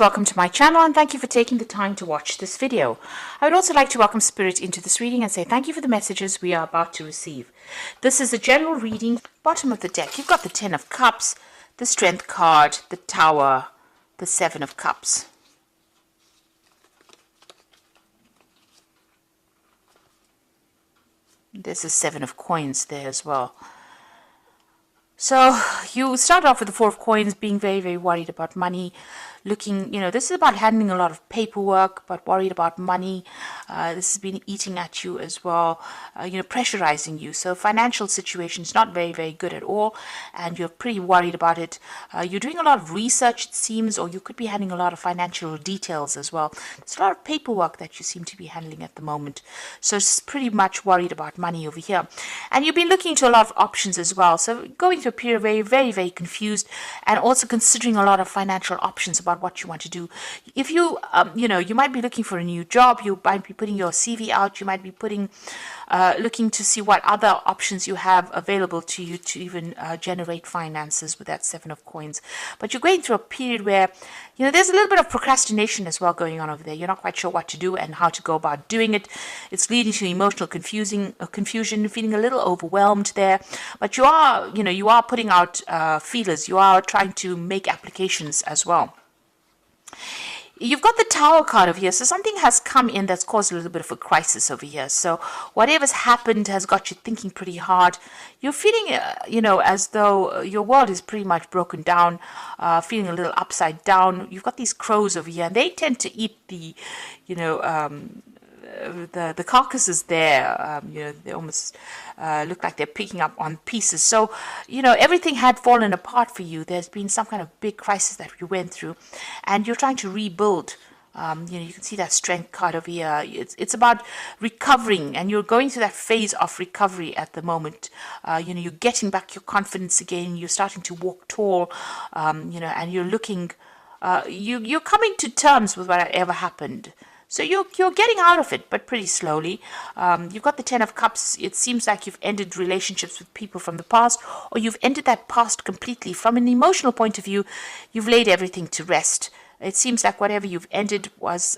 Welcome to my channel and thank you for taking the time to watch this video. I would also like to welcome Spirit into this reading and say thank you for the messages we are about to receive. This is a general reading. Bottom of the deck, you've got the Ten of Cups, the Strength card, the Tower, the Seven of Cups. There's a Seven of Coins there as well. So you start off with the Four of Coins, being very, very worried about money. Looking, this is about handling a lot of paperwork, but worried about money. This has been eating at you as well, pressurizing you. So financial situation is not very, very good at all, and you're pretty worried about it. You're doing a lot of research, it seems, or you could be handling a lot of financial details as well. There's a lot of paperwork that you seem to be handling at the moment. So it's pretty much worried about money over here. And you've been looking into a lot of options as well. So going through a period very, very, very confused, and also considering a lot of financial options about what you want to do. If you, you might be looking for a new job, you might be putting your CV out, you might be looking to see what other options you have available to you to even generate finances with that Seven of Coins. But you're going through a period where, there's a little bit of procrastination as well going on over there. You're not quite sure what to do and how to go about doing it. It's leading to emotional confusion, feeling a little overwhelmed there. But you are putting out feelers. You are trying to make applications as well. You've got the Tower card over here, so something has come in that's caused a little bit of a crisis over here. So whatever's happened has got you thinking pretty hard. You're feeling, as though your world is pretty much broken down, feeling a little upside down. You've got these crows over here, and they tend to eat the carcasses there. They almost look like they're picking up on pieces. So, everything had fallen apart for you. There's been some kind of big crisis that you went through, and you're trying to rebuild. You can see that Strength card over here. It's about recovering, and you're going through that phase of recovery at the moment. You're getting back your confidence again. You're starting to walk tall, and you're looking. You're coming to terms with whatever happened. So you're getting out of it, but pretty slowly. You've got the Ten of Cups. It seems like you've ended relationships with people from the past, or you've ended that past completely. From an emotional point of view, you've laid everything to rest. It seems like whatever you've ended was,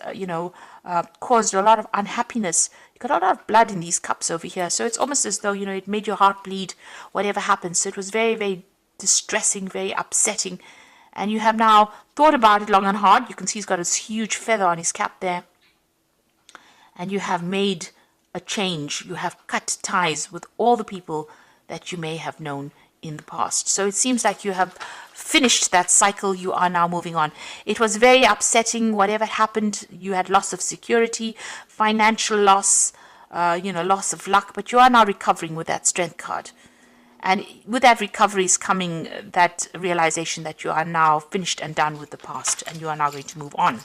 caused a lot of unhappiness. You've got a lot of blood in these cups over here. So it's almost as though, it made your heart bleed, whatever happened. So it was very, very distressing, very upsetting. And you have now thought about it long and hard. You can see he's got this huge feather on his cap there. And you have made a change. You have cut ties with all the people that you may have known in the past. So it seems like you have finished that cycle. You are now moving on. It was very upsetting. Whatever happened, you had loss of security, financial loss, loss of luck. But you are now recovering with that Strength card. And with that recovery is coming that realization that you are now finished and done with the past. And you are now going to move on.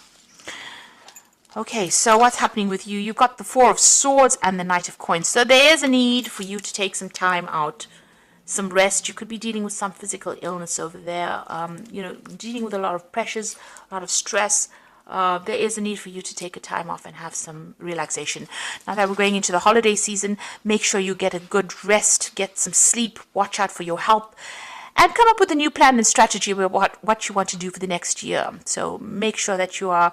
Okay, so what's happening with you? You've got the Four of Swords and the Knight of Coins. So there is a need for you to take some time out, some rest. You could be dealing with some physical illness over there, dealing with a lot of pressures, a lot of stress. There is a need for you to take a time off and have some relaxation. Now that we're going into the holiday season, make sure you get a good rest, get some sleep, watch out for your health, and come up with a new plan and strategy about what you want to do for the next year. So make sure that you are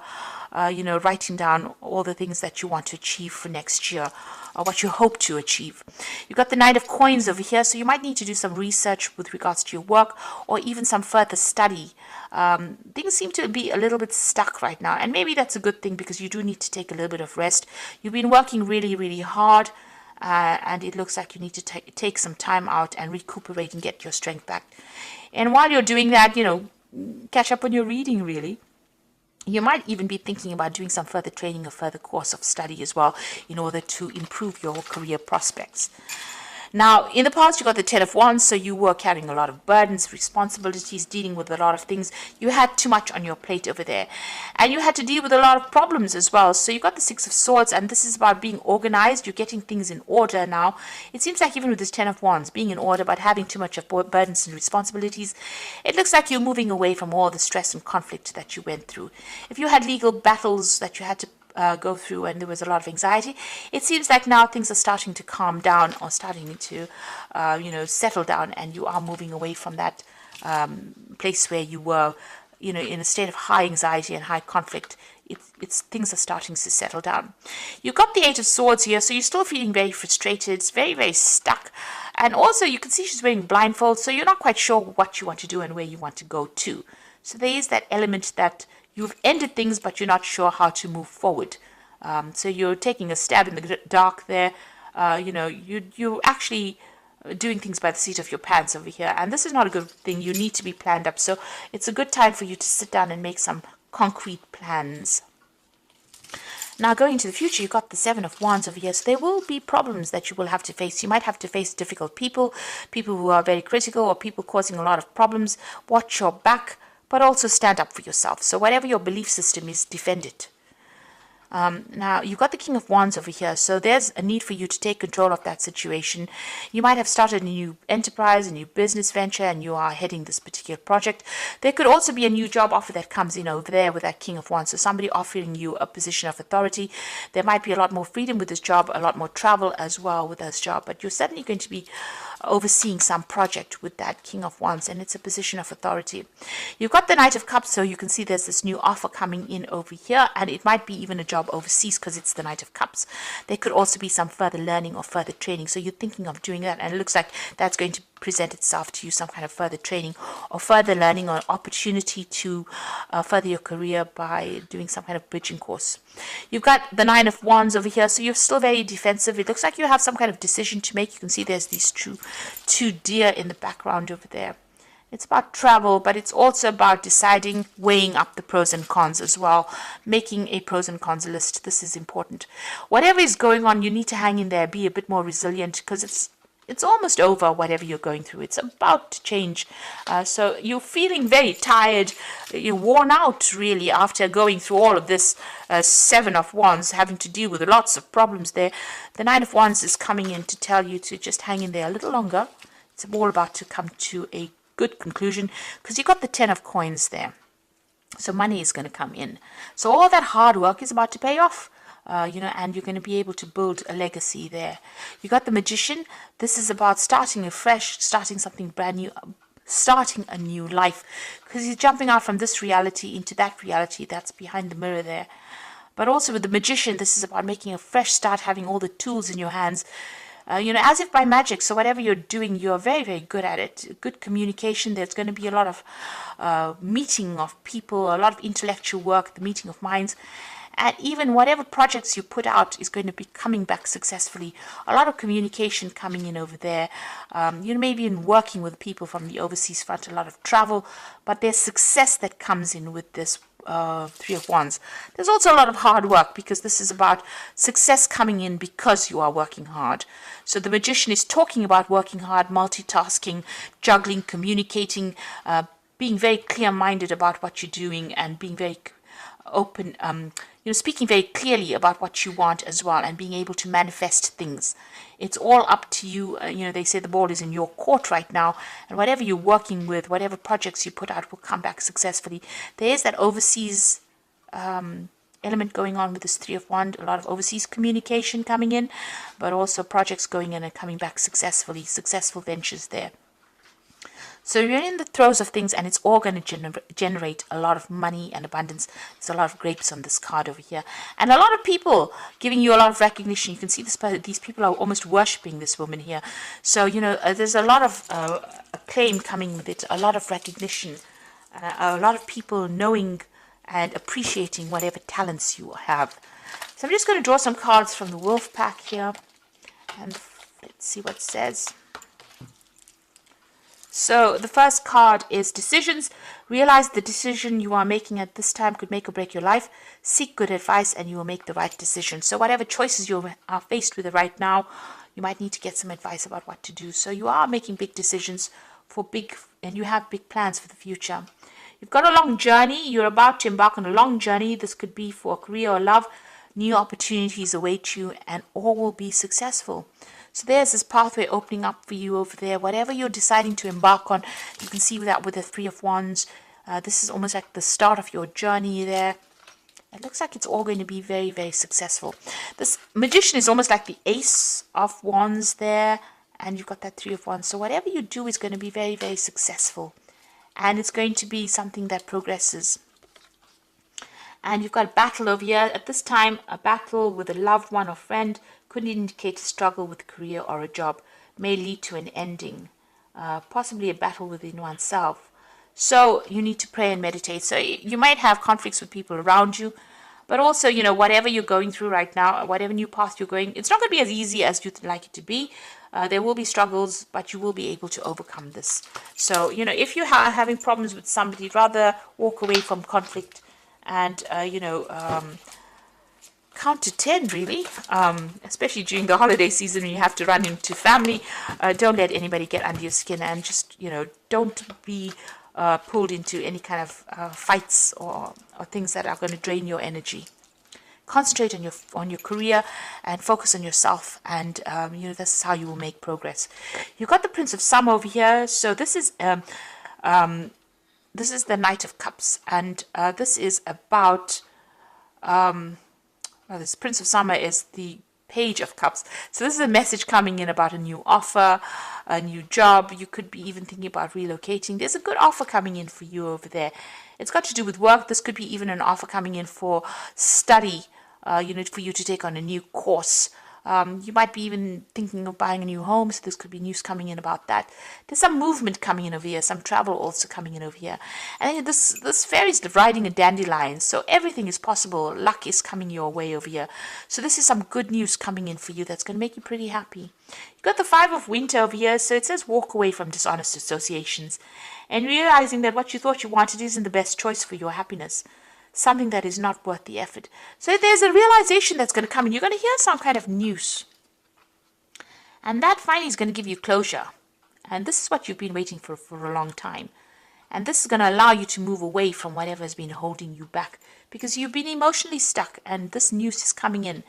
writing down all the things that you want to achieve for next year, or what you hope to achieve. You've got the Knight of Coins over here, so you might need to do some research with regards to your work, or even some further study. Things seem to be a little bit stuck right now, and maybe that's a good thing because you do need to take a little bit of rest. You've been working really, really hard, and it looks like you need to take some time out and recuperate and get your strength back. And while you're doing that, catch up on your reading, really. You might even be thinking about doing some further training, a further course of study as well, in order to improve your career prospects. Now, in the past, you got the Ten of Wands, so you were carrying a lot of burdens, responsibilities, dealing with a lot of things. You had too much on your plate over there. And you had to deal with a lot of problems as well. So you got the Six of Swords, and this is about being organized. You're getting things in order now. It seems like even with this Ten of Wands, being in order, but having too much of burdens and responsibilities, it looks like you're moving away from all the stress and conflict that you went through. If you had legal battles that you had to go through and there was a lot of anxiety, it seems like now things are starting to calm down, or starting to settle down, and you are moving away from that place where you were in a state of high anxiety and high conflict. It's things are starting to settle down. You've got the Eight of Swords here, so you're still feeling very frustrated. It's very, very stuck. And also, you can see she's wearing blindfolds, so you're not quite sure what you want to do and where you want to go to. So there is that element that you've ended things, but you're not sure how to move forward. So you're taking a stab in the dark there. You're actually doing things by the seat of your pants over here. And this is not a good thing. You need to be planned up. So it's a good time for you to sit down and make some concrete plans. Now, going into the future, you've got the Seven of Wands over here. So there will be problems that you will have to face. You might have to face difficult people who are very critical, or people causing a lot of problems. Watch your back, but also stand up for yourself. So whatever your belief system is, defend it. Now, you've got the King of Wands over here, so there's a need for you to take control of that situation. You might have started a new enterprise, a new business venture, and you are heading this particular project. There could also be a new job offer that comes in over there with that King of Wands, so somebody offering you a position of authority. There might be a lot more freedom with this job, a lot more travel as well with this job, but you're certainly going to be overseeing some project with that King of Wands, and it's a position of authority. You've got the Knight of Cups, so you can see there's this new offer coming in over here, and it might be even a job overseas because it's the Knight of Cups. There could also be some further learning or further training, so you're thinking of doing that, and it looks like that's going to present itself to you, some kind of further training or further learning or opportunity to further your career by doing some kind of bridging course. You've got the Nine of Wands over here, so you're still very defensive. It looks like you have some kind of decision to make. You can see there's these two deer in the background over there. It's about travel, but it's also about deciding, weighing up the pros and cons as well, making a pros and cons list. This is important. Whatever is going on, you need to hang in there, be a bit more resilient, because it's almost over, whatever you're going through. It's about to change. So you're feeling very tired. You're worn out, really, after going through all of this Seven of Wands, having to deal with lots of problems there. The Nine of Wands is coming in to tell you to just hang in there a little longer. It's all about to come to a good conclusion, because you've got the Ten of Coins there. So money is going to come in. So all that hard work is about to pay off. And you're going to be able to build a legacy there. You got the Magician. This is about starting afresh, starting something brand new, starting a new life, because you're jumping out from this reality into that reality that's behind the mirror there. But also with the Magician, this is about making a fresh start, having all the tools in your hands, as if by magic. So whatever you're doing, you're very, very good at it. Good communication. There's going to be a lot of meeting of people, a lot of intellectual work, the meeting of minds. And even whatever projects you put out is going to be coming back successfully. A lot of communication coming in over there. Maybe in working with people from the overseas front, a lot of travel. But there's success that comes in with this Three of Wands. There's also a lot of hard work, because this is about success coming in because you are working hard. So the Magician is talking about working hard, multitasking, juggling, communicating, being very clear-minded about what you're doing, and being very open, speaking very clearly about what you want as well, and being able to manifest things. It's all up to you. They say the ball is in your court right now, and whatever you're working with, whatever projects you put out will come back successfully. There is that overseas element going on with this Three of Wands, a lot of overseas communication coming in, but also projects going in and coming back successfully, successful ventures there. So you're in the throes of things, and it's all going to generate a lot of money and abundance. There's a lot of grapes on this card over here, and a lot of people giving you a lot of recognition. You can see these people are almost worshipping this woman here. So there's a lot of acclaim coming with it, a lot of recognition, a lot of people knowing and appreciating whatever talents you have. So I'm just going to draw some cards from the Wolf Pack here, and let's see what it says. So the first card is decisions. Realize the decision you are making at this time could make or break your life. Seek good advice, and you will make the right decision. So whatever choices you are faced with right now, you might need to get some advice about what to do. So you are making big decisions and you have big plans for the future. You've got a long journey. You're about to embark on a long journey. This could be for career or love. New opportunities await you, and all will be successful. So there's this pathway opening up for you over there. Whatever you're deciding to embark on, you can see that with the Three of Wands. This is almost like the start of your journey there. It looks like it's all going to be very, very successful. This Magician is almost like the Ace of Wands there. And you've got that Three of Wands. So whatever you do is going to be very, very successful. and it's going to be something that progresses. And you've got a battle over here. At this time, a battle with a loved one or friend could indicate a struggle with a career or a job, may lead to an ending, possibly a battle within oneself. So you need to pray and meditate. So you might have conflicts with people around you, but also, whatever you're going through right now, whatever new path you're going, it's not going to be as easy as you'd like it to be. There will be struggles, but you will be able to overcome this. So, if you're having problems with somebody, rather walk away from conflict and, count to 10, really, especially during the holiday season when you have to run into family. Don't let anybody get under your skin, and just, don't be pulled into any kind of fights or things that are going to drain your energy. Concentrate on your career and focus on yourself, and this is how you will make progress. You've got the Prince of Summer over here, so this is the Knight of Cups, and this is about this Prince of Summer is the Page of Cups. So this is a message coming in about a new offer, a new job. You could be even thinking about relocating. There's a good offer coming in for you over there. It's got to do with work. This could be even an offer coming in for study, for you to take on a new course. You might be even thinking of buying a new home, so this could be news coming in about that. There's some movement coming in over here, some travel also coming in over here. And this fairy's riding a dandelion, so everything is possible. Luck is coming your way over here. So this is some good news coming in for you that's going to make you pretty happy. You've got the Five of Winter over here, so it says walk away from dishonest associations and realizing that what you thought you wanted isn't the best choice for your happiness. Something that is not worth the effort. So there's a realization that's going to come in. You're going to hear some kind of news. And that finally is going to give you closure. And this is what you've been waiting for a long time. And this is going to allow you to move away from whatever has been holding you back, because you've been emotionally stuck, and this news is coming in.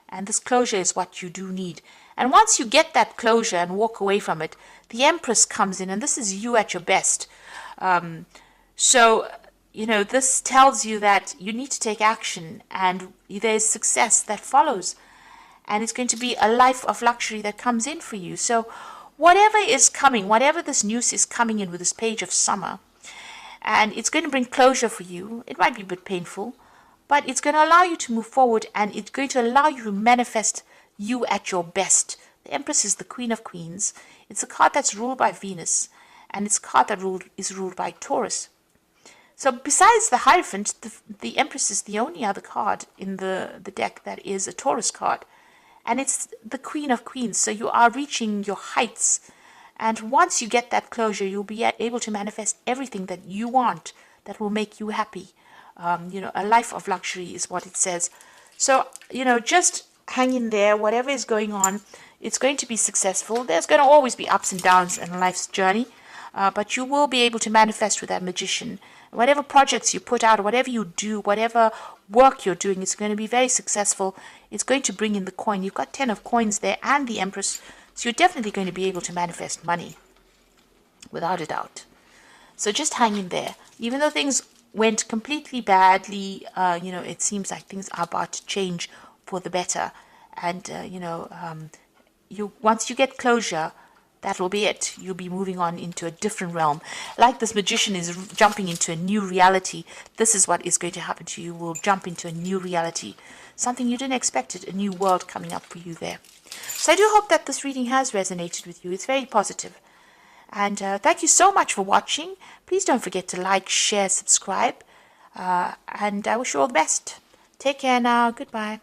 And this closure is what you do need. And once you get that closure and walk away from it, the Empress comes in, and this is you at your best. This tells you that you need to take action, and there's success that follows. And it's going to be a life of luxury that comes in for you. So whatever is coming, whatever this news is coming in with this Page of Summer, and it's going to bring closure for you. It might be a bit painful, but it's going to allow you to move forward, and it's going to allow you to manifest you at your best. The Empress is the Queen of Queens. It's a card that's ruled by Venus, and it's a card that is ruled by Taurus. So besides the Hierophant, the Empress is the only other card in the deck that is a Taurus card. And it's the Queen of Queens. So you are reaching your heights. And once you get that closure, you'll be able to manifest everything that you want that will make you happy. A life of luxury is what it says. So, just hang in there. Whatever is going on, it's going to be successful. There's going to always be ups and downs in life's journey. But you will be able to manifest with that magician. Whatever projects you put out, whatever you do, whatever work you're doing, it's going to be very successful. It's going to bring in the coin. You've got 10 of coins there and the Empress. So you're definitely going to be able to manifest money, without a doubt. So just hang in there. Even though things went completely badly, it seems like things are about to change for the better. And, once you get closure, that will be it. You'll be moving on into a different realm. Like this magician is jumping into a new reality, this is what is going to happen to you. You will jump into a new reality. Something you didn't expect, a new world coming up for you there. So I do hope that this reading has resonated with you. It's very positive. And thank you so much for watching. Please don't forget to like, share, subscribe. And I wish you all the best. Take care now. Goodbye.